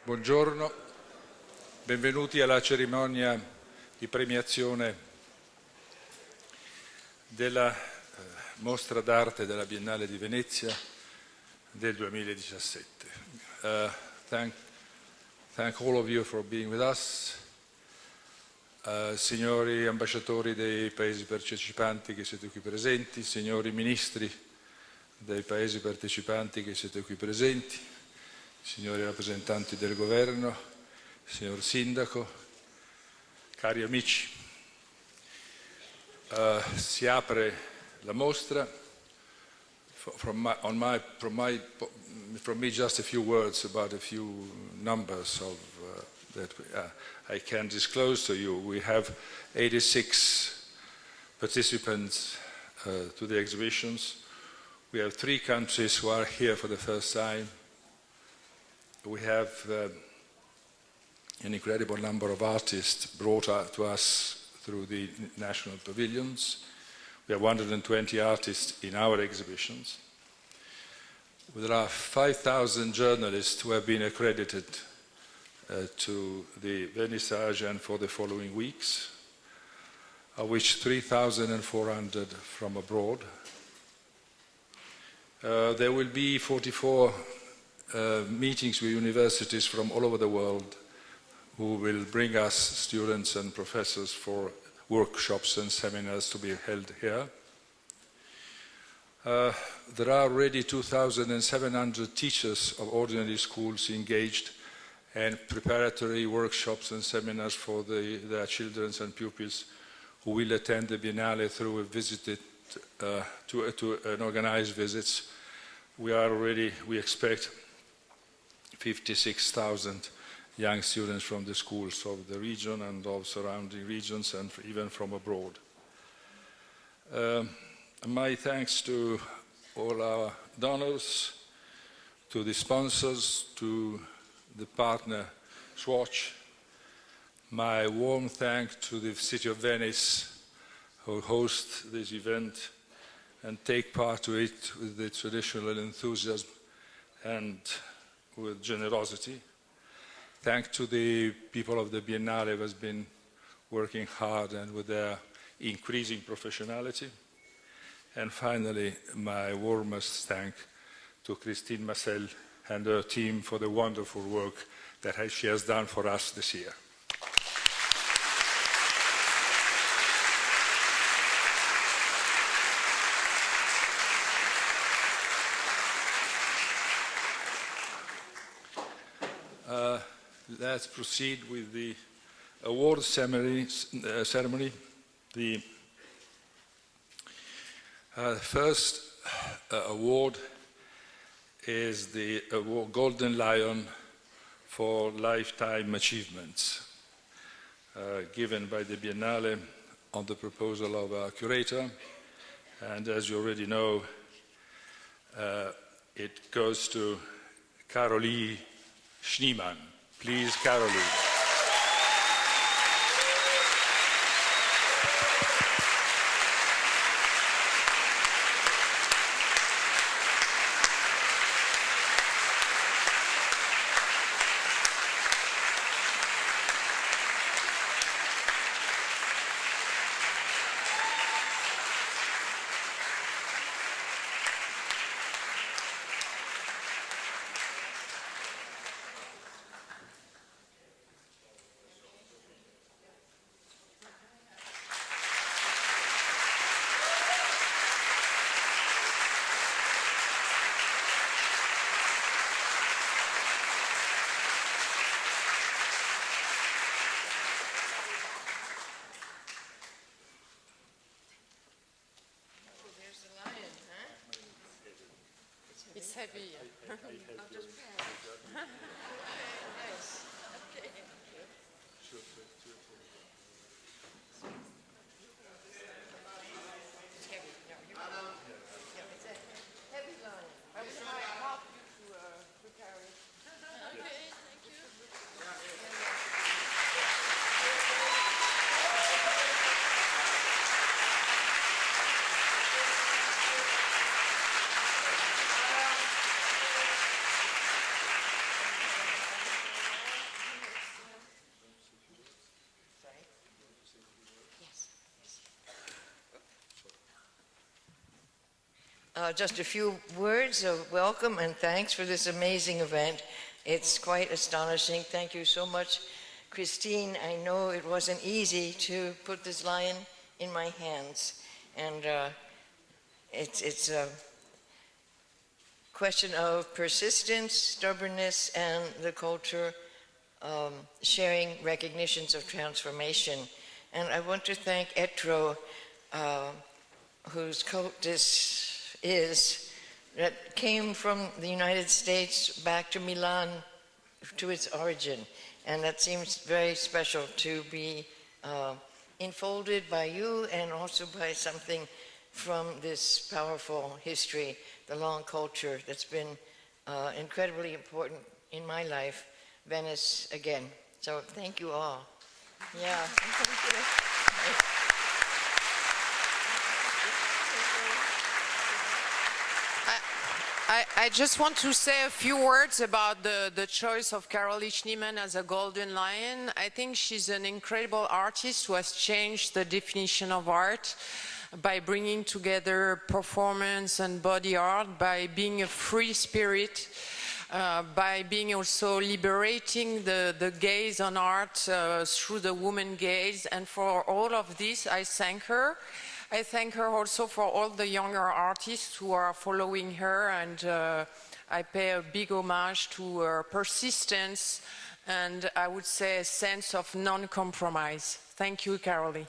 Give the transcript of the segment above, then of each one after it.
Buongiorno, benvenuti alla cerimonia di premiazione della mostra d'arte della Biennale di Venezia del 2017. Thank all of you for being with us. Signori ambasciatori dei paesi partecipanti che siete qui presenti, signori ministri dei paesi partecipanti che siete qui presenti, signori rappresentanti del governo, signor sindaco, cari amici. Si apre la mostra. From me just a few words about a few numbers of that I can disclose to you. We have 86 participants to the exhibitions. We have 3 countries who are here for the first time. We have an incredible number of artists brought to us through the national pavilions. We have 120 artists in our exhibitions. There are 5,000 journalists who have been accredited to the vernissage and for the following weeks, of which 3,400 from abroad. There will be 44 meetings with universities from all over the world who will bring us students and professors for workshops and seminars to be held here. There are already 2,700 teachers of ordinary schools engaged in preparatory workshops and seminars for their children and pupils who will attend the Biennale through an organized visits. We expect 56,000 young students from the schools of the region and of surrounding regions and even from abroad. My thanks to all our donors, to the sponsors, to the partner Swatch. My warm thanks to the City of Venice who host this event and take part to it with the traditional enthusiasm and with generosity. Thanks to the people of the Biennale who have been working hard and with their increasing professionality. And finally, my warmest thanks to Christine Macel and her team for the wonderful work that she has done for us this year. Let's proceed with the award ceremony. The first award is the award Golden Lion for Lifetime Achievements, given by the Biennale on the proposal of our curator. And as you already know, it goes to Carolee Schneemann. Please, Carolee. It's heavy. I'll just nice. Okay. It's heavy. No, it's a heavy line. I will help you to carry it. Okay, thank you. just a few words of welcome and thanks for this amazing event. It's quite astonishing. Thank you so much, Christine. I know it wasn't easy to put this lion in my hands, and it's a question of persistence, stubbornness, and the culture sharing recognitions of transformation. And I want to thank Etro, whose coat this is, that came from the United States back to Milan to its origin. And that seems very special to be enfolded by you and also by something from this powerful history, the long culture that's been incredibly important in my life, Venice again. So thank you all. Yeah. I just want to say a few words about the choice of Carolee Schneemann as a Golden Lion. I think she's an incredible artist who has changed the definition of art by bringing together performance and body art, by being a free spirit, by being also liberating the gaze on art through the woman gaze. And for all of this, I thank her. I thank her also for all the younger artists who are following her, and I pay a big homage to her persistence and, I would say, a sense of non-compromise. Thank you, Carolee.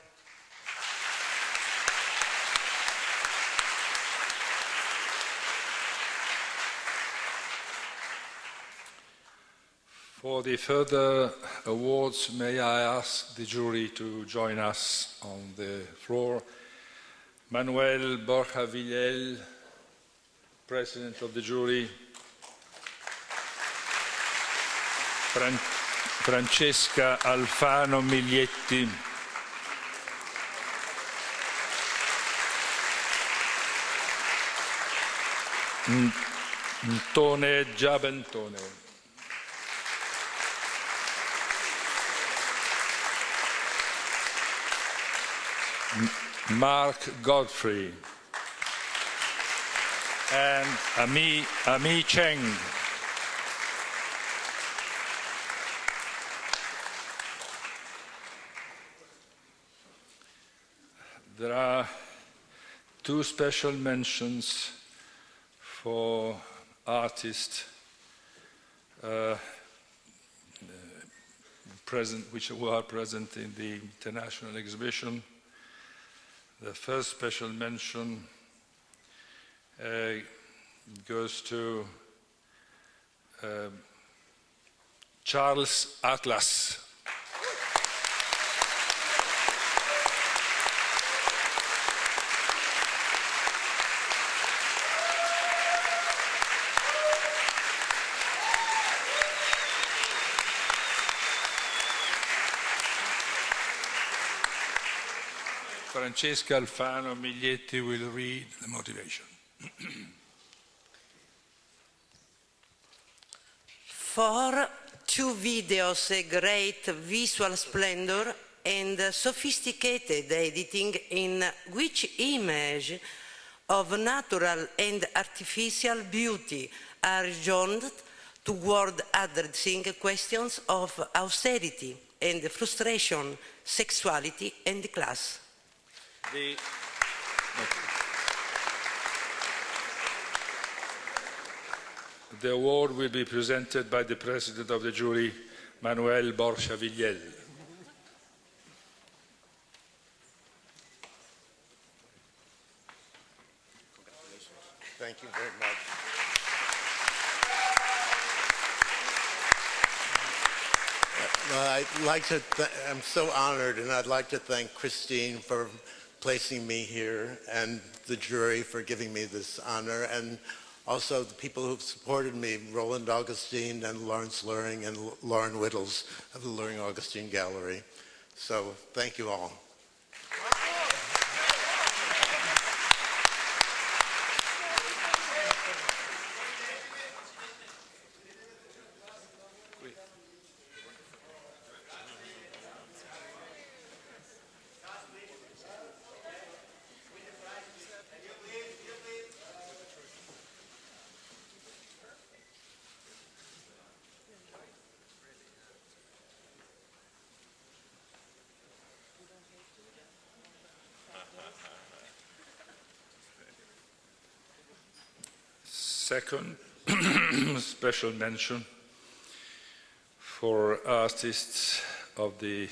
For the further awards, may I ask the jury to join us on the floor. Manuel Borja Villel, President of the jury. Francesca Alfano Miglietti. Ntone Giabentone. Mark Godfrey and Ami Cheng. There are two special mentions for artists who are present in the international exhibition. The first special mention goes to Charles Atlas. Francesca Alfano Miglietti will read the motivation. For two videos, a great visual splendor and sophisticated editing in which image of natural and artificial beauty are joined toward addressing questions of austerity and frustration, sexuality and class. The award will be presented by the President of the jury, Manuel Borja Villel. Thank you very much. I'm so honored, and I'd like to thank Christine for placing me here and the jury for giving me this honor, and also the people who've supported me, Roland Augustine and Lawrence Luring and Lauren Whittles of the Luring Augustine Gallery. So thank you all. second special mention for artists of the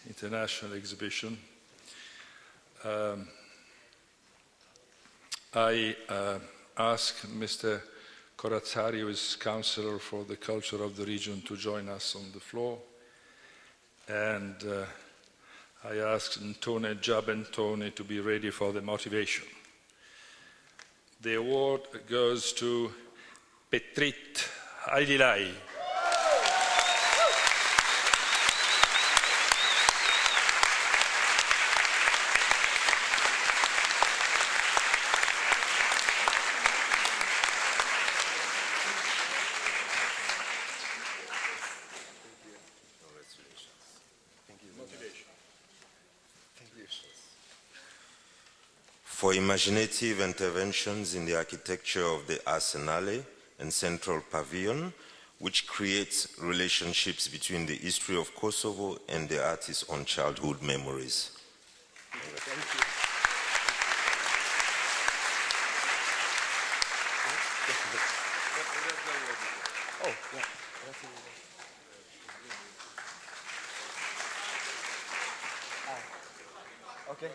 international exhibition. I ask Mr. Corazzari, who is Councillor for the Culture of the Region, to join us on the floor. And I ask Ntone Giabentone to be ready for the motivation. The award goes to Petrit Aidilai. For imaginative interventions in the architecture of the Arsenale and Central Pavilion, which creates relationships between the history of Kosovo and the artist's own childhood memories. Thank you. Oh, yeah. Okay.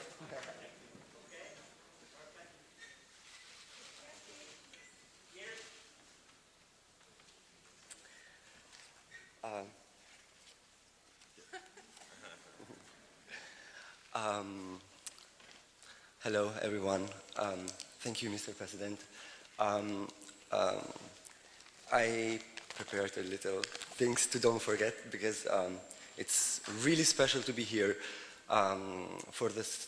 Hello, everyone. Thank you, Mr. President. I prepared a little things to don't forget because it's really special to be here for this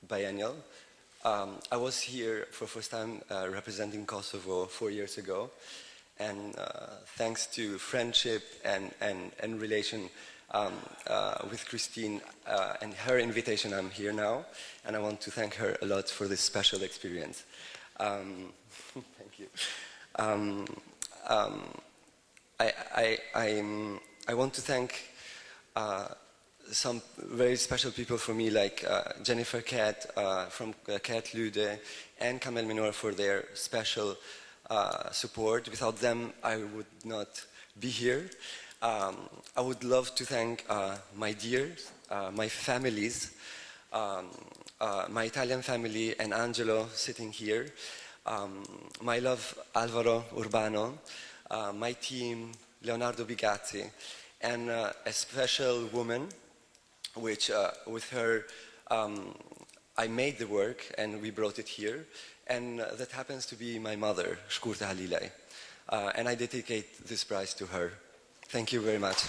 biennial. I was here for the first time representing Kosovo 4 years ago, and thanks to friendship and relation with Christine and her invitation, I'm here now, and I want to thank her a lot for this special experience. Thank you. I want to thank some very special people for me, like Jennifer Cat from Cat Lude and Kamel Minor for their special support. Without them, I would not be here. I would love to thank my dears, my families, my Italian family and Angelo sitting here, my love Alvaro Urbano, my team Leonardo Bigazzi, and a special woman, which with her I made the work and we brought it here, and that happens to be my mother, Shkurta Halilay, and I dedicate this prize to her. Thank you very much.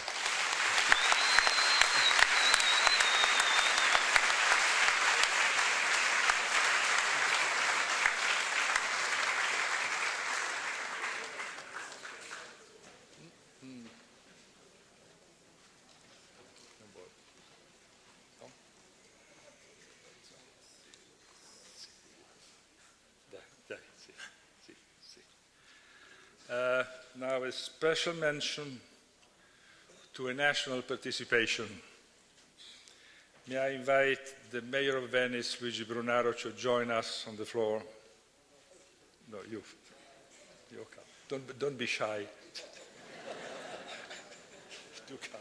Now a special mention to a national participation. May I invite the Mayor of Venice, Luigi Brunaro, to join us on the floor? No, you come. Don't be shy. Do come.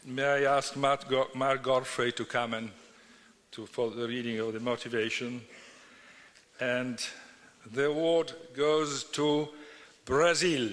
May I ask Mark Godfrey to come and for the reading of the motivation. And the award goes to Brazil.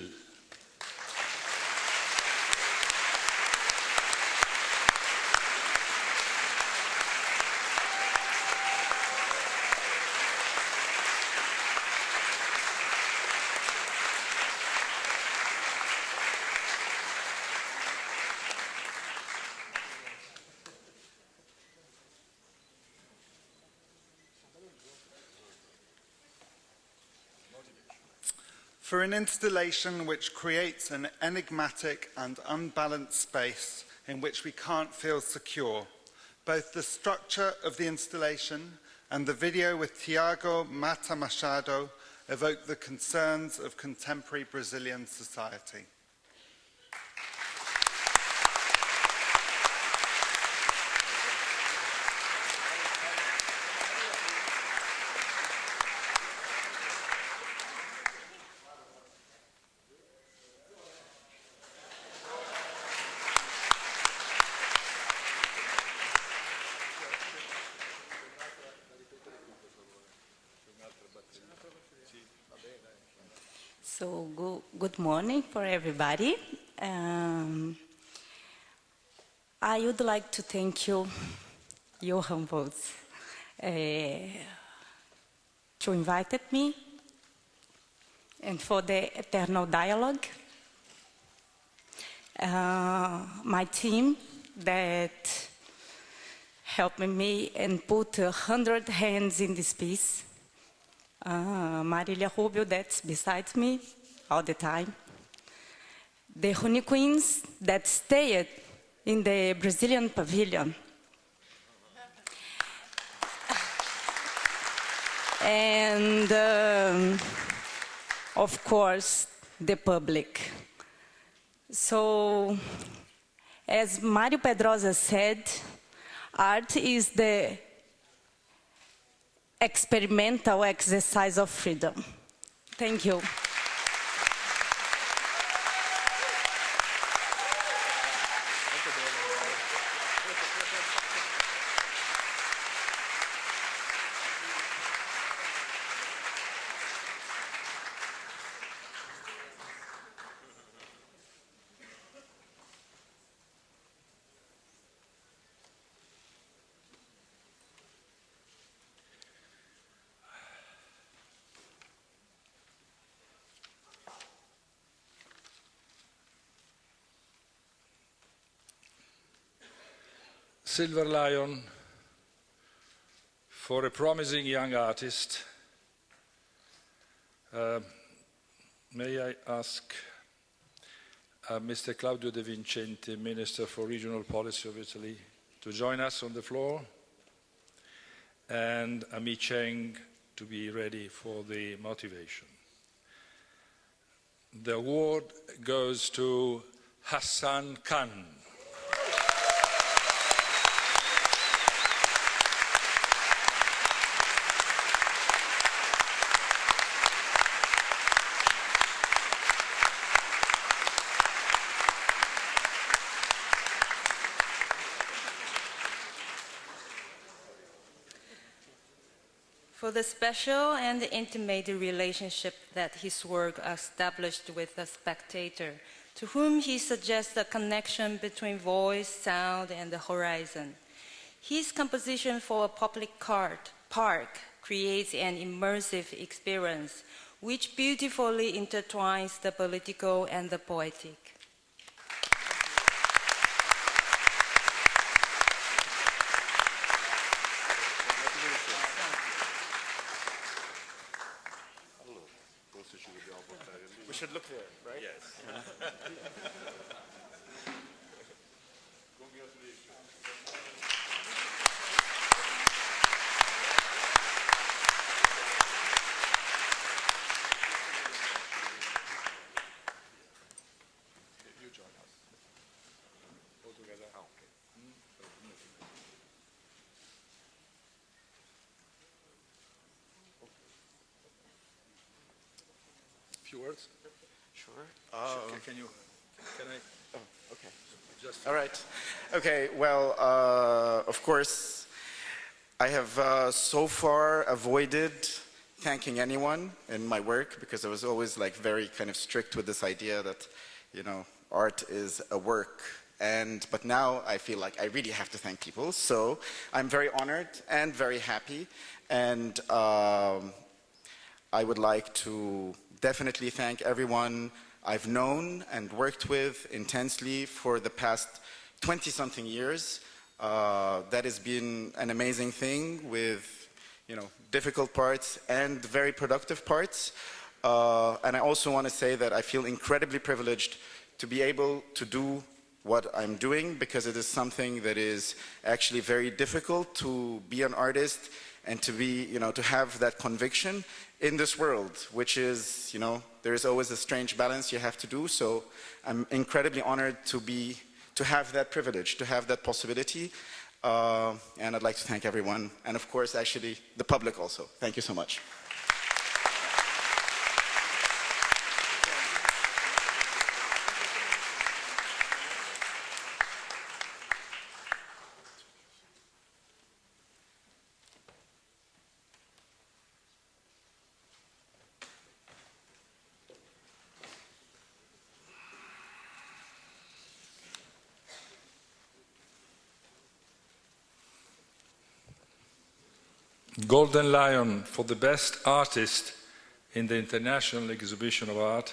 For an installation which creates an enigmatic and unbalanced space in which we can't feel secure, both the structure of the installation and the video with Tiago Mata Machado evoke the concerns of contemporary Brazilian society. Good morning for everybody. I would like to thank you, Johan Voets, to invited me and for the eternal dialogue. My team that helped me and put 100 hands in this piece. Marilia Rubio, that's beside me all the time. The Honey Queens that stayed in the Brazilian pavilion. And of course, the public. So, as Mário Pedrosa said, art is the experimental exercise of freedom. Thank you. Silver Lion for a promising young artist. May I ask Mr. Claudio De Vincenti, Minister for Regional Policy of Italy, to join us on the floor, and Ami Cheng to be ready for the motivation. The award goes to Hassan Khan. For the special and intimate relationship that his work established with the spectator, to whom he suggests a connection between voice, sound, and the horizon. His composition for a public park creates an immersive experience which beautifully intertwines the political and the poetic. We should look there, right? Yes. You join us. All together. Oh, okay. Few words? Sure. Can I? Oh, okay. Just. All right. Okay. Well, of course, I have so far avoided thanking anyone in my work because I was always like very kind of strict with this idea that, you know, art is a work. But now I feel like I really have to thank people. So I'm very honored and very happy. And I would like to definitely thank everyone I've known and worked with intensely for the past 20-something years. That has been an amazing thing with, you know, difficult parts and very productive parts. And I also want to say that I feel incredibly privileged to be able to do what I'm doing because it is something that is actually very difficult to be an artist and to be, you know, to have that conviction in this world, which is, you know, there is always a strange balance you have to do. So I'm incredibly honored to have that privilege, to have that possibility. And I'd like to thank everyone. And of course, actually, the public also. Thank you so much. Golden Lion for the best artist in the International Exhibition of Art.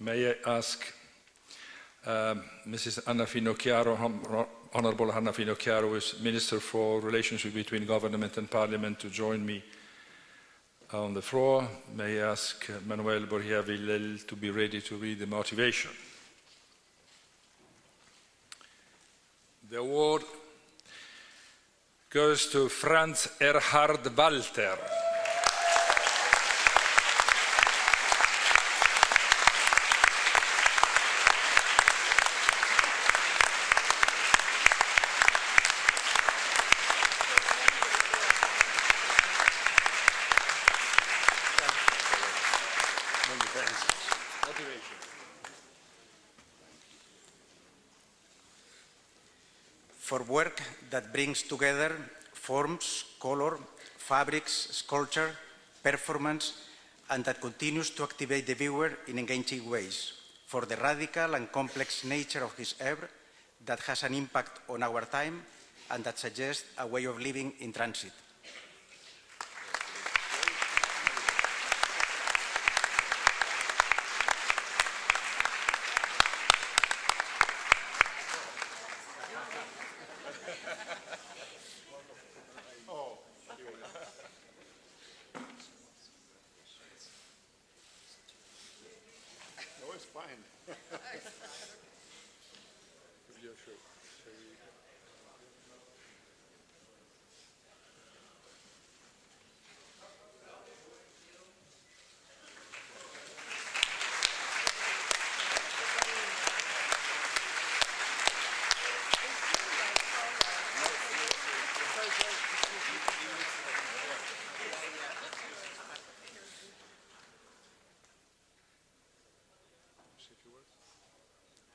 May I ask Mrs. Anna Finocchiaro, Honorable Anna Finocchiaro, who is Minister for Relationship between Government and Parliament, to join me on the floor. May I ask Manuel Borgia Villel to be ready to read the motivation. The award goes to Franz Erhard Walter. For work that brings together forms, color, fabrics, sculpture, performance, and that continues to activate the viewer in engaging ways. For the radical and complex nature of his oeuvre that has an impact on our time and that suggests a way of living in transit.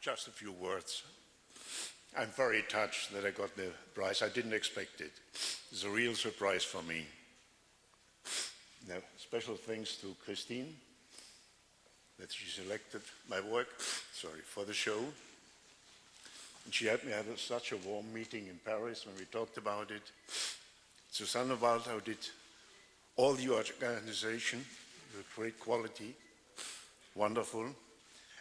Just a few words. I'm very touched that I got the prize. I didn't expect it. It's a real surprise for me. Now, special thanks to Christine that she selected my work, for the show. And she helped me have such a warm meeting in Paris when we talked about it. Susanne Walter did all the organization with great quality, wonderful.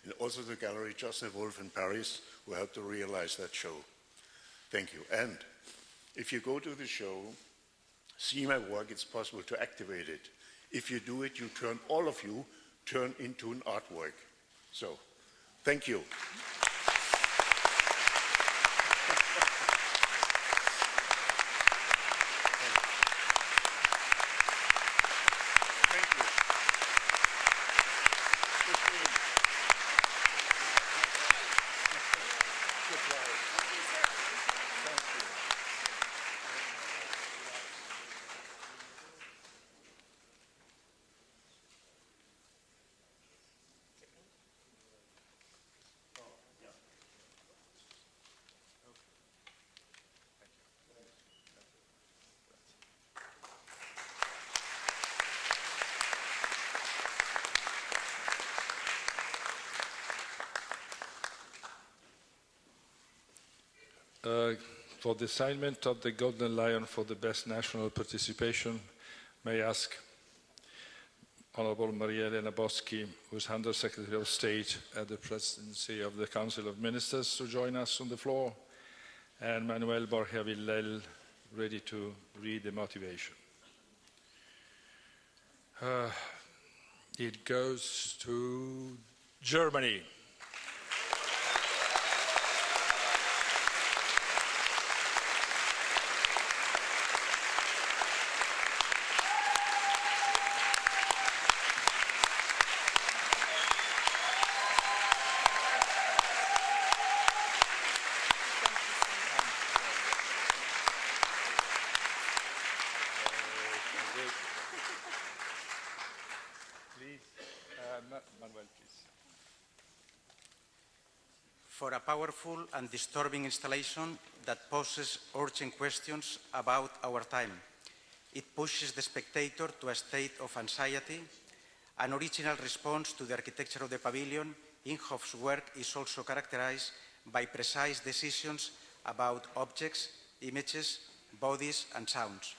And also the gallery Justin Wolf in Paris, who helped to realize that show. Thank you. And if you go to the show, see my work, it's possible to activate it. If you do it, all of you turn into an artwork. So, thank you. For the assignment of the Golden Lion for the best national participation, may I ask Honorable Maria Elena Boschi, who is Under Secretary of State at the Presidency of the Council of Ministers, to join us on the floor, and Manuel Borgia Villel, ready to read the motivation. It goes to Germany. Manuel, please. For a powerful and disturbing installation that poses urgent questions about our time. It pushes the spectator to a state of anxiety, an original response to the architecture of the pavilion, Inhofe's work is also characterized by precise decisions about objects, images, bodies, and sounds.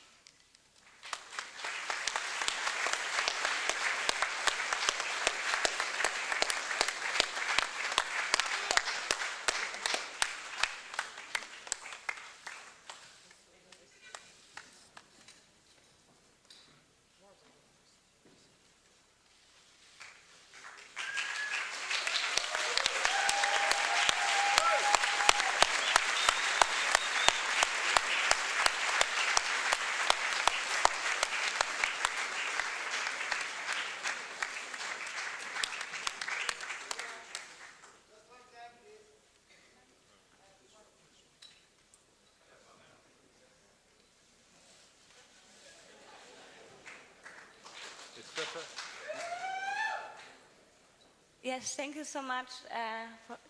Yes, thank you so much,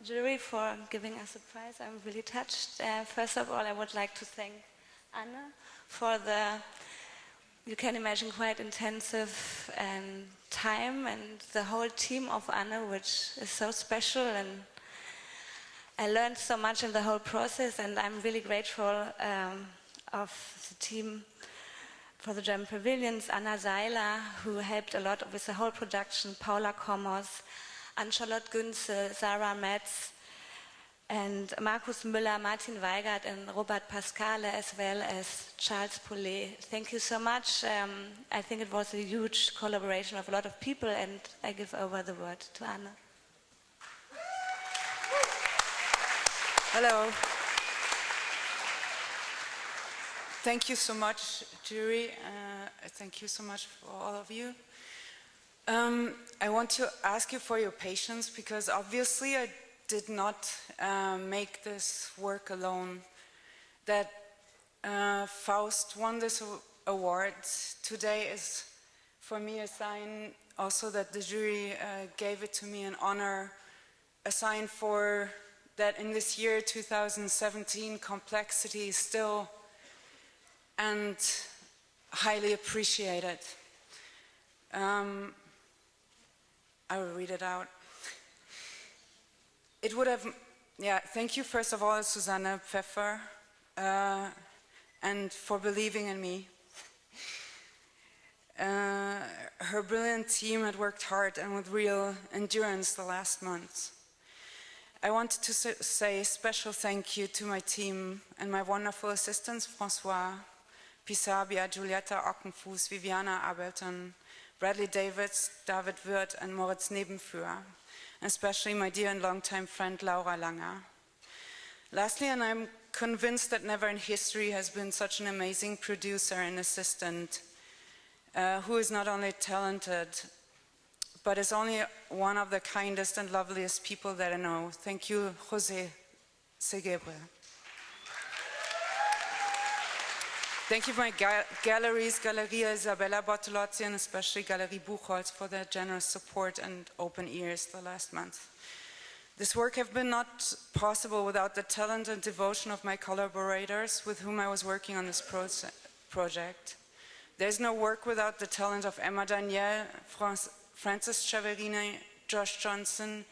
jury, for giving us a prize. I'm really touched. First of all, I would like to thank Anna for the, you can imagine, quite intensive time, and the whole team of Anna, which is so special, and I learned so much in the whole process, and I'm really grateful of the team for the German Pavilions, Anna Seiler, who helped a lot with the whole production, Paula Kommers, Anne-Charlotte Günzel, Sarah Metz, and Markus Müller, Martin Weigert, and Robert Pascale, as well as Charles Poulet. Thank you so much. I think it was a huge collaboration of a lot of people, and I give over the word to Anna. Hello. Thank you so much, jury. Thank you so much for all of you. I want to ask you for your patience, because obviously I did not make this work alone. That Faust won this award today is for me a sign also that the jury gave it to me, an honor, a sign for that in this year 2017 complexity is still and highly appreciated. I will read it out. It would have, thank you first of all, Susanne Pfeffer, and for believing in me. Her brilliant team had worked hard and with real endurance the last months. I wanted to say a special thank you to my team and my wonderful assistants, François Pisabia, Giulietta Ockenfuß, Viviana Abelton, Bradley Davids, David Wirth, and Moritz Nebenführer, especially my dear and longtime friend Laura Langer. Lastly, and I'm convinced that never in history has been such an amazing producer and assistant who is not only talented, but is only one of the kindest and loveliest people that I know. Thank you, José Segebre. Thank you to my galleries, Galleria Isabella Bortolozzi, and especially Galerie Buchholz for their generous support and open ears the last month. This work has been not possible without the talent and devotion of my collaborators with whom I was working on this project. There's no work without the talent of Emma Danielle, Francis Chaverini, Josh Johnson,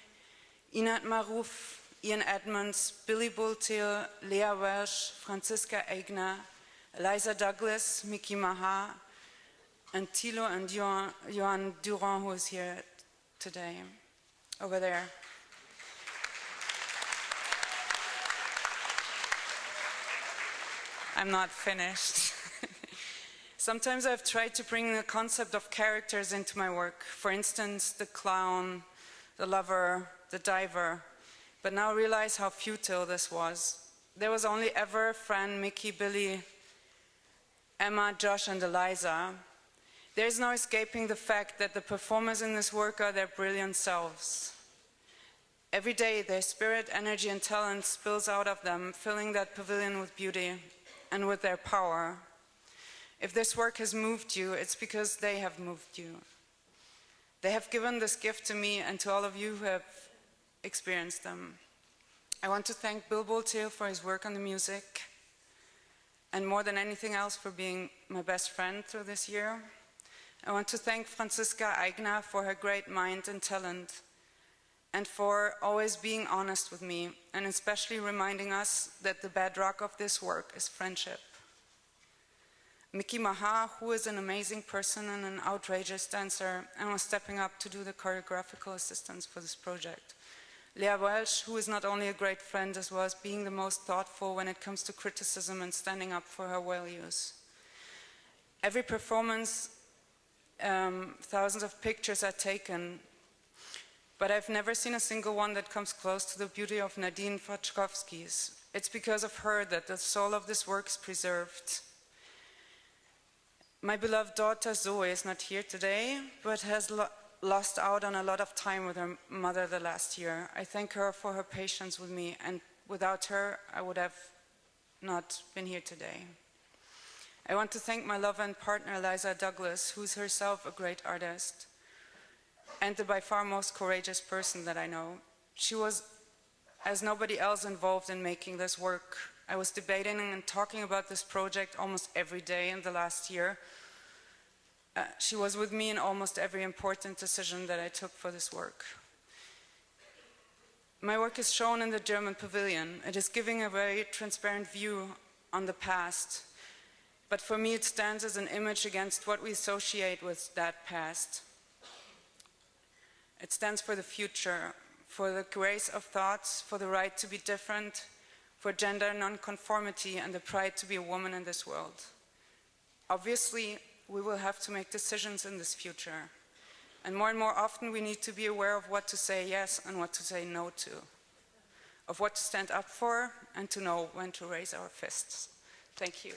Inat Maruf, Ian Edmonds, Billy Bultil, Leah Welsh, Franziska Eigner, Eliza Douglas, Mickey Maha, and Thilo and Johan Durand, who is here today, over there. I'm not finished. Sometimes I've tried to bring the concept of characters into my work. For instance, the clown, the lover, the diver. But now I realize how futile this was. There was only ever Fran, Mickey, Billy, Emma, Josh, and Eliza. There is no escaping the fact that the performers in this work are their brilliant selves. Every day, their spirit, energy, and talent spills out of them, filling that pavilion with beauty and with their power. If this work has moved you, it's because they have moved you. They have given this gift to me and to all of you who have experienced them. I want to thank Bill Bultil for his work on the music, and more than anything else for being my best friend through this year. I want to thank Franziska Eigner for her great mind and talent, and for always being honest with me, and especially reminding us that the bedrock of this work is friendship. Mickey Maha, who is an amazing person and an outrageous dancer, and was stepping up to do the choreographical assistance for this project. Leah Welsh, who is not only a great friend as well as being the most thoughtful when it comes to criticism and standing up for her values. Every performance, thousands of pictures are taken, but I've never seen a single one that comes close to the beauty of Nadine Wachkowski's. It's because of her that the soul of this work is preserved. My beloved daughter Zoe is not here today, but has lost out on a lot of time with her mother the last year. I thank her for her patience with me, and without her, I would have not been here today. I want to thank my lover and partner, Eliza Douglas, who's herself a great artist, and the by far most courageous person that I know. She was, as nobody else, involved in making this work. I was debating and talking about this project almost every day in the last year. She was with me in almost every important decision that I took for this work. My work is shown in the German pavilion. It is giving a very transparent view on the past. But for me, it stands as an image against what we associate with that past. It stands for the future, for the grace of thoughts, for the right to be different, for gender nonconformity and the pride to be a woman in this world. Obviously, we will have to make decisions in this future. And more often we need to be aware of what to say yes and what to say no to, of what to stand up for and to know when to raise our fists. Thank you.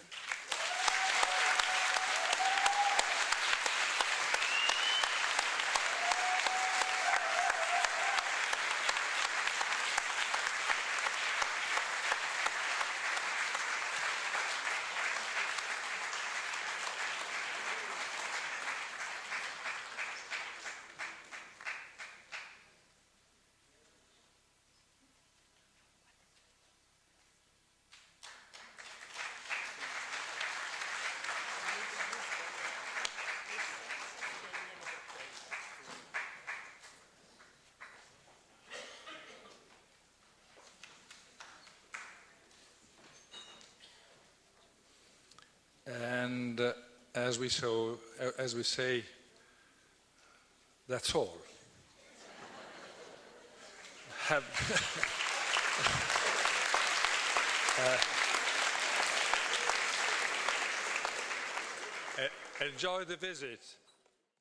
And as we say, that's all. Enjoy the visit.